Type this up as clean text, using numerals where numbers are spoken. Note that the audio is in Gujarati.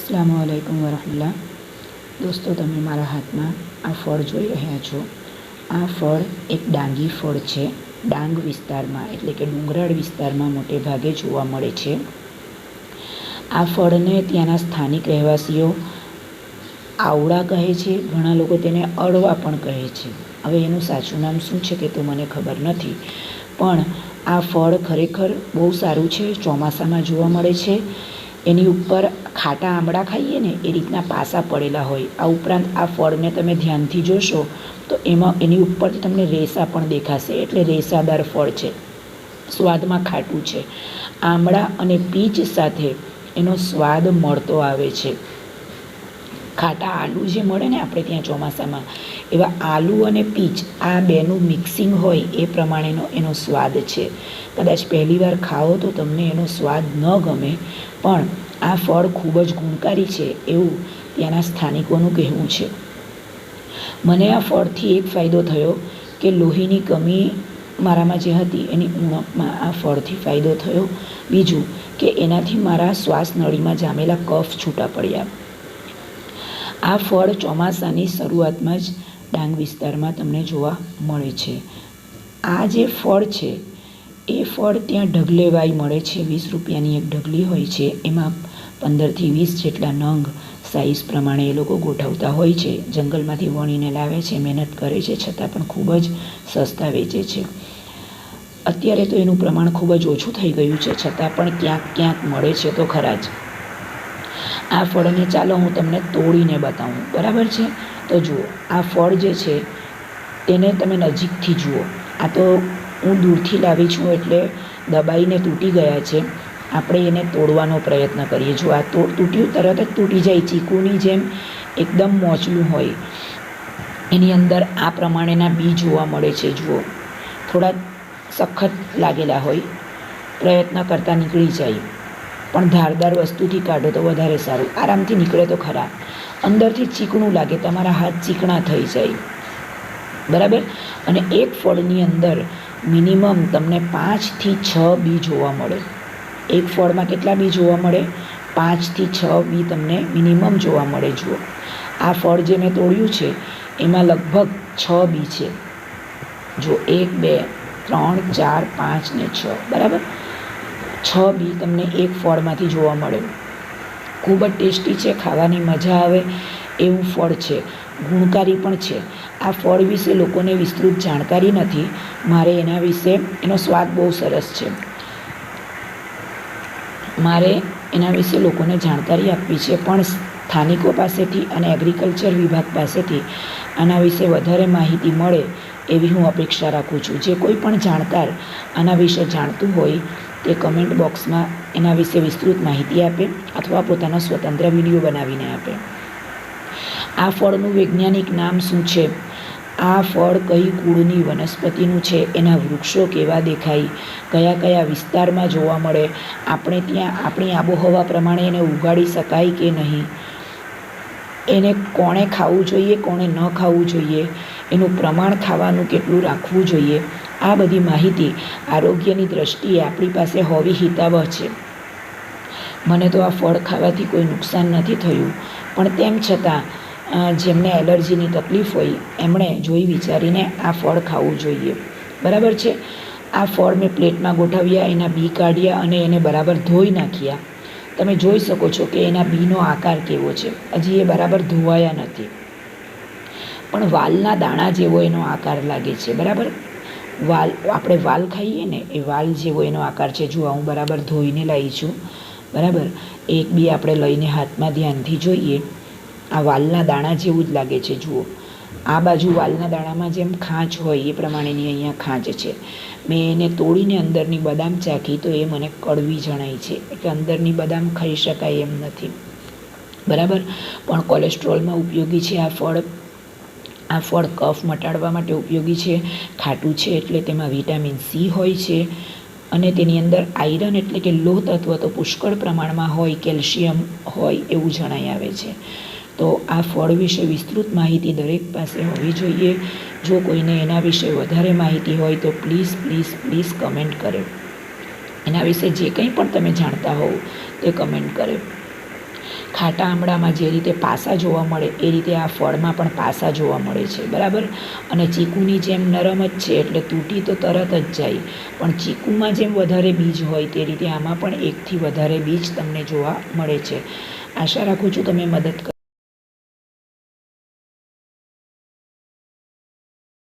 अस्सलामुअलैकुम वरहमतुल्लाह। दोस्तों, તમે મારા હાથમાં આ ફળ જોઈ રહ્યા છો। આ ફળ એક ડાંગી ફળ છે। ડાંગ વિસ્તારમાં એટલે કે ડુંગરાળ વિસ્તારમાં મોટે ભાગે જોવા મળે છે। આ ફળને ત્યાંના સ્થાનિક રહેવાસીઓ આવડા કહે છે, ઘણા લોકો તેને અળવા પણ કહે છે। હવે એનું સાચું નામ શું છે કે તો મને ખબર નથી, પણ આ ફળ ખરેખર બહુ સારું છે। ચોમાસામાં જોવા મળે છે। એની ઉપર ખાટા આંબળા ખાઈએ ને એ રીતના પાસા પડેલા હોય। આ ઉપરાંત આ ફળને તમે ધ્યાનથી જોશો તો એની ઉપરથી તમને રેસા પણ દેખાશે, એટલે રેસાદાર ફળ છે। સ્વાદમાં ખાટું છે। આંબળા અને પીચ સાથે એનો સ્વાદ મળતો આવે છે। ખાટા આલુ જે મળે ને આપણે ત્યાં ચોમાસામાં, એવા આલુ અને પીચ આ બેનું મિક્સિંગ હોય એ પ્રમાણેનો એનો સ્વાદ છે। કદાચ પહેલીવાર ખાઓ તો તમને એનો સ્વાદ ન ગમે, પણ આ ફળ ખૂબ જ ગુણકારી છે એવું ત્યાંના સ્થાનિકોનું કહેવું છે। મને આ ફળથી એક ફાયદો થયો કે લોહીની કમી મારામાં જે હતી એની ઉણપમાં આ ફળથી ફાયદો થયો। બીજું કે એનાથી મારા શ્વાસ નળીમાં જામેલા કફ છૂટા પડ્યા। આ ફળ ચોમાસાની શરૂઆતમાં જ ડાંગ વિસ્તારમાં તમને જોવા મળે છે। આ જે ફળ છે એ ફળ ત્યાં ઢગલેવાઈ મળે છે। 20 રૂપિયાની એક ઢગલી હોય છે, એમાં 15થી 20 જેટલા નંગ સાઇઝ પ્રમાણે એ લોકો ગોઠવતા હોય છે। જંગલમાંથી વણીને લાવે છે, મહેનત કરે છે, છતાં પણ ખૂબ જ સસ્તા વેચે છે। અત્યારે તો એનું પ્રમાણ ખૂબ જ ઓછું થઈ ગયું છે, છતાં પણ ક્યાંક ક્યાંક મળે છે તો ખરા જ। આ ફળને ચાલો હું તમને તોડીને બતાવું, બરાબર છે? તો જુઓ, આ ફળ જે છે તેને તમે નજીકથી જુઓ। આ તો હું દૂરથી લાવી છું એટલે દબાઈને તૂટી ગયા છે। આપણે એને તોડવાનો પ્રયત્ન કરીએ। જો આ તૂટ્યું, તરત જ તૂટી જાય, ચીકુની જેમ એકદમ મોચલું હોય। એની અંદર આ પ્રમાણેના બી જોવા મળે છે। જુઓ, થોડા સખત લાગેલા હોય, પ્રયત્ન કરતાં નીકળી જાય, પણ ધારદાર વસ્તુથી કાઢો તો વધારે સારું। આરામથી નીકળે તો ખરા। અંદરથી ચીકણું લાગે, તમારા હાથ ચીકણા થઈ જાય, બરાબર? અને એક ફળની અંદર મિનિમમ તમને 5થી 6 બી જોવા મળે। એક ફળમાં કેટલા બી જોવા મળે? 5થી 6 બી તમને મિનિમમ જોવા મળે। જુઓ, આ ફળ જે મેં તોડ્યું છે એમાં લગભગ 6 બી છે। જો 1 2 3 4 5 ને 6, બરાબર? 6 બી તમને એક ફળમાંથી જોવા મળે। ખૂબ જ ટેસ્ટી છે, ખાવાની મજા આવે એવું ફળ છે, ગુણકારી પણ છે। આ ફળ વિશે લોકોને વિસ્તૃત જાણકારી નથી। મારે એના વિશે, એનો સ્વાદ બહુ સરસ છે, મારે એના વિશે લોકોને જાણકારી આપવી છે, પણ સ્થાનિકો પાસેથી અને એગ્રીકલ્ચર વિભાગ પાસેથી આના વિશે વધારે માહિતી મળે એવી હું અપેક્ષા રાખું છું। જે કોઈ પણ જાણકાર આના વિશે જાણતું હોય તે કમેન્ટ બોક્સમાં એના વિશે વિસ્તૃત માહિતી આપે અથવા પોતાનો સ્વતંત્ર વિડીયો બનાવીને આપે। આ ફળનું વૈજ્ઞાનિક નામ શું છે? આ ફળ કઈ કુળની વનસ્પતિનું છે? એના વૃક્ષો કેવા દેખાય? કયા કયા વિસ્તારમાં જોવા મળે? આપણે ત્યાં આપણી આબોહવા પ્રમાણે એને ઉગાડી શકાય કે નહીં? એને કોણે ખાવું જોઈએ, કોણે ન ખાવું જોઈએ? એનું પ્રમાણ ખાવાનું કેટલું રાખવું જોઈએ? આ બધી માહિતી આરોગ્યની દ્રષ્ટિએ આપણી પાસે હોવી હિતાવહ છે। મને તો આ ફળ ખાવાથી કોઈ નુકસાન નથી થયું, પણ તેમ છતાં જેમને એલર્જીની તકલીફ હોય એમણે જોઈ વિચારીને આ ફળ ખાવું જોઈએ, બરાબર છે? આ ફળ મેં પ્લેટમાં ગોઠવ્યા, એના બી કાઢ્યા અને એને બરાબર ધોઈ નાખ્યા। તમે જોઈ શકો છો કે એના બીનો આકાર કેવો છે। હજી એ બરાબર ધોવાયા નથી, પણ વાલના દાણા જેવો એનો આકાર લાગે છે, બરાબર? વાલ, આપણે વાલ ખાઈએ ને એ વાલ જેવો એનો આકાર છે। જુઓ, હું બરાબર ધોઈને લાવી છું, બરાબર? એક બી આપણે લઈને હાથમાં ધ્યાનથી જોઈએ, આ વાલના દાણા જેવું જ લાગે છે। જુઓ, આ બાજુ વાલના દાણામાં જેમ ખાંચ હોય એ પ્રમાણેની અહીંયા ખાંચ છે। મેં એને તોડીને અંદરની બદામ ચાખી તો એ મને કડવી જણાય છે, એટલે અંદરની બદામ ખાઈ શકાય એમ નથી, બરાબર? પણ કોલેસ્ટ્રોલમાં ઉપયોગી છે આ ફળ। આ ફળ કફ મટાડવા માટે ઉપયોગી છે। ખાટું છે એટલે તેમાં વિટામિન સી હોય છે, અને તેની અંદર આયરન એટલે કે લોહ તત્વ તો પુષ્કળ પ્રમાણમાં હોય, કેલ્શિયમ હોય એવું જણાઈ આવે છે। તો આ ફળ વિશે વિસ્તૃત માહિતી દરેક પાસે હોવી જોઈએ। જો કોઈને એના વિશે વધારે માહિતી હોય તો પ્લીઝ પ્લીઝ પ્લીઝ કમેન્ટ કરે। એના વિશે જે કંઈ પણ તમે જાણતા હોવ તે કમેન્ટ કરે। ખાટા આમળામાં જે રીતે પાસા જોવા મળે એ રીતે આ ફળમાં પણ પાસા જોવા મળે છે, બરાબર. અને ચીકુની જેમ નરમ જ છે એટલે તૂટી તો તરત જ જાય, પણ ચીકુમાં જેમ વધારે બીજ હોય તે રીતે આમાં પણ એકથી વધારે બીજ તમને જોવા મળે છે. આશા રાખું છું તમે મદદ